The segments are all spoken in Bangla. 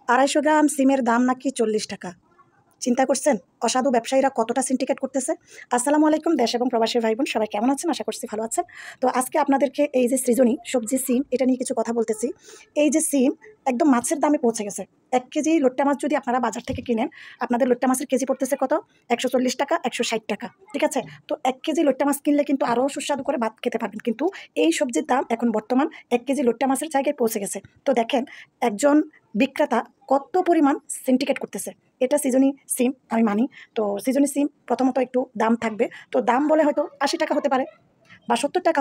250 গ্রাম সিমের দাম নাকি 40 টাকা। চিন্তা করছেন অসাধু ব্যবসায়ীরা কতটা সিন্ডিকেট করতেছে। আসসালামু আলাইকুম দেশ এবং প্রবাসী ভাই বোন, সবাই কেমন আছেন? আশা করছি ভালো আছেন। তো আজকে আপনাদেরকে এই যে সৃজনী সবজি সিম, এটা নিয়ে কিছু কথা বলতেছি। এই যে সিম একদম মাছের দামে পৌঁছে গেছে। 1 কেজি লোট্টা মাছ যদি আপনারা বাজার থেকে কিনেন, আপনাদের লোট্টা মাছের কেজি পড়তেছে কত? 140 টাকা, 160 টাকা। ঠিক আছে? তো 1 কেজি লোট্টা মাছ কিনলে কিন্তু আরও সুস্বাদু করে ভাত খেতে পারবেন। কিন্তু এই সবজির দাম এখন বর্তমান 1 কেজি লোট্টা মাছের জায়গায় পৌঁছে গেছে। তো দেখেন একজন বিক্রেতা কত পরিমাণ সিন্ডিকেট করতেছে। এটা সিজনি সিম, আমি মানি। তো সিজনি সিম প্রথমত একটু দাম থাকবে। তো দাম বলে হয়তো 80 টাকা হতে পারে বা 70 টাকা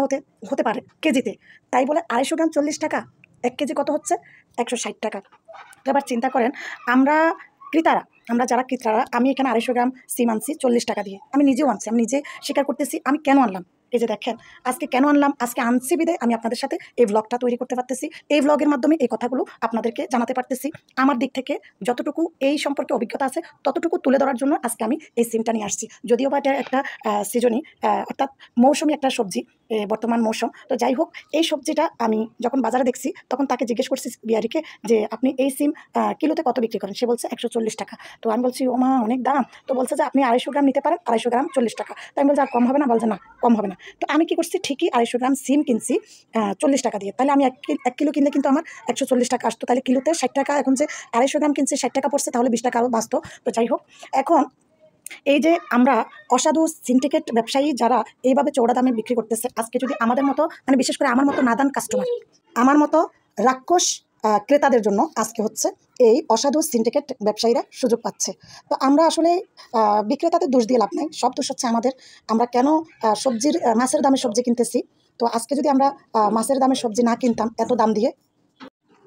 হতে পারে কেজিতে। তাই বলে 250 গ্রাম 40 টাকা, 1 কেজি কত হচ্ছে? 160 টাকা। তো এবার চিন্তা করেন, আমরা ক্রেতারা, আমরা যারা ক্রেতারা, আমি এখানে 250 গ্রাম সিম আনছি 40 টাকা দিয়ে। আমি নিজেও আনছি, আমি নিজে স্বীকার করতেছি আমি কেন আনলাম। এই যে দেখেন আজকে কেন আনলাম, আজকে আনছি বিদায় আমি আপনাদের সাথে এই ব্লগটা তৈরি করতে পারতেছি। এই ব্লগের মাধ্যমে এই কথাগুলো আপনাদেরকে জানাতে পারতেছি। আমার দিক থেকে যতটুকু এই সম্পর্কে অভিজ্ঞতা আছে ততটুকু তুলে ধরার জন্য আজকে আমি এই সিমটা নিয়ে আসছি। যদিও বা এটা একটা সিজনি, অর্থাৎ মৌসুমি একটা সবজি, বর্তমান মৌসুম। তো যাই হোক, এই সবজিটা আমি যখন বাজারে দেখছি তখন তাকে জিজ্ঞেস করছি বিহারিকে যে আপনি এই সিম কিলোতে কত বিক্রি করেন? সে বলছে 140 টাকা। তো আমি বলছি ও মা, অনেক দাম। তো বলছে যে আপনি 250 গ্রাম নিতে পারেন, 250 গ্রাম 40 টাকা। তো আমি বলছি আর কম হবে না? বলছে না, কম হবে না। তো আমি কি করছি, ঠিকই 250 গ্রাম সিম কিনছি 40 টাকা দিয়ে। তাহলে আমি 1 কিলো কিনলে কিন্তু আমার 140 টাকা আসতো। তাহলে কিলোতে 60 টাকা, এখন যে 250 গ্রাম কিনছি 60 টাকা পড়ছে, তাহলে 20 টাকা আরও বাঁচতো। তো যাই হোক, এখন এই যে আমরা অসাধু সিন্ডিকেট ব্যবসায়ী যারা এইভাবে চৌড়া দামে বিক্রি করতেছে, আজকে যদি আমাদের মতো, মানে বিশেষ করে আমার মতো নাদান কাস্টমার, আমার মতো রাক্ষস ক্রেতাদের জন্য আজকে হচ্ছে এই অসাধু সিন্ডিকেট ব্যবসায়ীরা সুযোগ পাচ্ছে। তো আমরা আসলে বিক্রেতাদের দোষ দিয়ে লাভ নাই, সব দোষ হচ্ছে আমাদের। আমরা কেন মাছের দামে সবজি কিনতেছি? তো আজকে যদি আমরা মাছের দামে সবজি না কিনতাম এত দাম দিয়ে,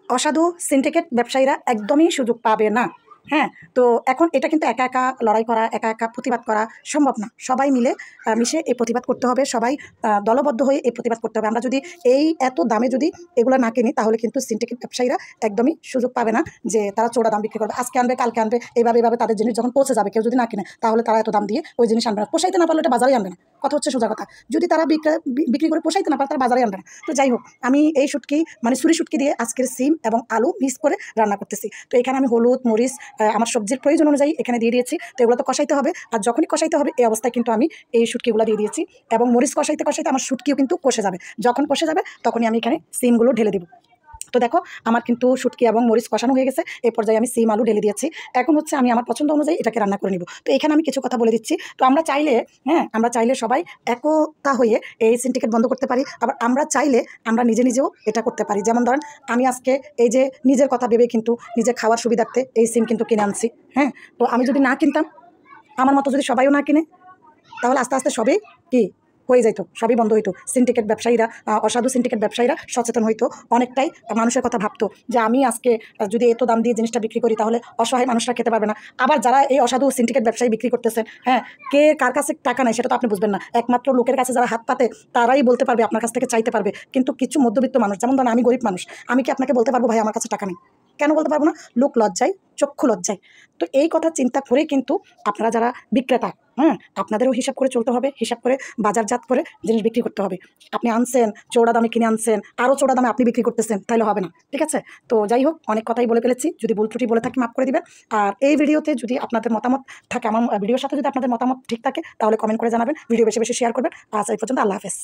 অসাধু সিন্ডিকেট ব্যবসায়ীরা একদমই সুযোগ পাবে না। হ্যাঁ, তো এখন এটা কিন্তু একা একা লড়াই করা, একা একা প্রতিবাদ করা সম্ভব না। সবাই মিলে মিশে এই প্রতিবাদ করতে হবে, সবাই দলবদ্ধ হয়ে এই প্রতিবাদ করতে হবে। আমরা যদি এই এত দামে যদি এগুলো না কিনি, তাহলে কিন্তু সিন্ডিকেট ব্যবসায়ীরা একদমই সুযোগ পাবে না যে তারা চোরা দাম বিক্রি করবে। আজকে আনবে, কালকে আনবে, এইভাবে তাদের জিনিস যখন পৌঁছে যাবে, কেউ যদি না কিনে, তাহলে তারা এত দাম দিয়ে ওই জিনিস আনবে না। পোষাইতে না পারলে এটা বাজারে আনবে না। কথা হচ্ছে সোজা কথা। যদি তারা বিক্রি করে পোষাইতে না পারে, তারা বাজারে আনবে না। তো যাই হোক, আমি এই শুটকি, মানে ছুরি শুটকি দিয়ে আজকের সিম এবং আলু মিক্স করে রান্না করতেছি। তো এখানে আমি হলুদ, মরিচ, আমার সবজির প্রয়োজন অনুযায়ী এখানে দিয়ে দিয়েছি। তো এগুলো তো কষাইতে হবে, আর যখনই কষাইতে হবে এই অবস্থায় কিন্তু আমি এই শুটকিগুলো দিয়ে দিয়েছি, এবং মরিচ কষাইতে কষাইতে আমার শুটকিও কিন্তু কষে যাবে। যখন কষে যাবে তখনই আমি এখানে সিমগুলো ঢেলে দিব। তো দেখো আমার কিন্তু শুটকি এবং মরিচ কষানো হয়ে গেছে। এই পর্যায়ে আমি সিম আলু ঢেলে দিয়েছি। এখন হচ্ছে আমি আমার পছন্দ অনুযায়ী এটাকে রান্না করে নিব। তো এখানে আমি কিছু কথা বলে দিচ্ছি। তো আমরা চাইলে, হ্যাঁ, আমরা চাইলে সবাই একতা হয়ে এই সিন্ডিকেট বন্ধ করতে পারি। আবার আমরা চাইলে আমরা নিজেও এটা করতে পারি। যেমন ধরেন, আমি আজকে এই যে নিজের কথা ভেবে কিন্তু নিজে খাওয়ার সুবিধার্থে এই সিম কিন্তু কিনে আনছি। হ্যাঁ, তো আমি যদি না কিনতাম, আমার মতো যদি সবাইও না কিনে, তাহলে আস্তে আস্তে সবই কি হয়ে যেত, সবই বন্ধ হইতো। সিন্ডিকেট ব্যবসায়ীরা, অসাধু সিন্ডিকেট ব্যবসায়ীরা সচেতন হইতো, অনেকটাই মানুষের কথা ভাবতো যে আমি আজকে যদি এত দাম দিয়ে জিনিসটা বিক্রি করি, তাহলে অসহায় মানুষরা খেতে পারবে না। আবার যারা এই অসাধু সিন্ডিকেট ব্যবসায়ী বিক্রি করতেছেন, হ্যাঁ, কে কার কাছে টাকা নেই সেটা তো আপনি বুঝবেন না। একমাত্র লোকের কাছে যারা হাত পাতে তারাই বলতে পারবে, আপনার কাছ থেকে চাইতে পারবে। কিন্তু কিছু মধ্যবিত্ত মানুষ, যেমন ধরেন আমি গরিব মানুষ, আমি কি আপনাকে বলতে পারবো ভাই আমার কাছে টাকা নেই? কেন বলতে পারবো না? লোক লজ্জায়, চক্ষু লজ্জায়। তো এই কথা চিন্তা করে কিন্তু আপনারা যারা বিক্রেতা, হ্যাঁ, আপনাদেরও হিসাব করে চলতে হবে, হিসাব করে বাজারজাত করে জিনিস বিক্রি করতে হবে। আপনি আনছেন চৌড়া দামে, কিনে আনছেন, আরও চৌড়া দামে আপনি বিক্রি করতেছেন, তাহলে হবে না। ঠিক আছে? তো যাই হোক, অনেক কথাই বলে ফেলেছি। যদি ভুল ত্রুটি বলে থাকি মাফ করে দিবেন। আর এই ভিডিওতে যদি আপনাদের মতামত থাকে, আমার ভিডিওর সাথে যদি আপনাদের মতামত ঠিক থাকে, তাহলে কমেন্ট করে জানাবেন। ভিডিও বেশি বেশি শেয়ার করবেন। আজ এই পর্যন্ত, আল্লাহ হাফেজ।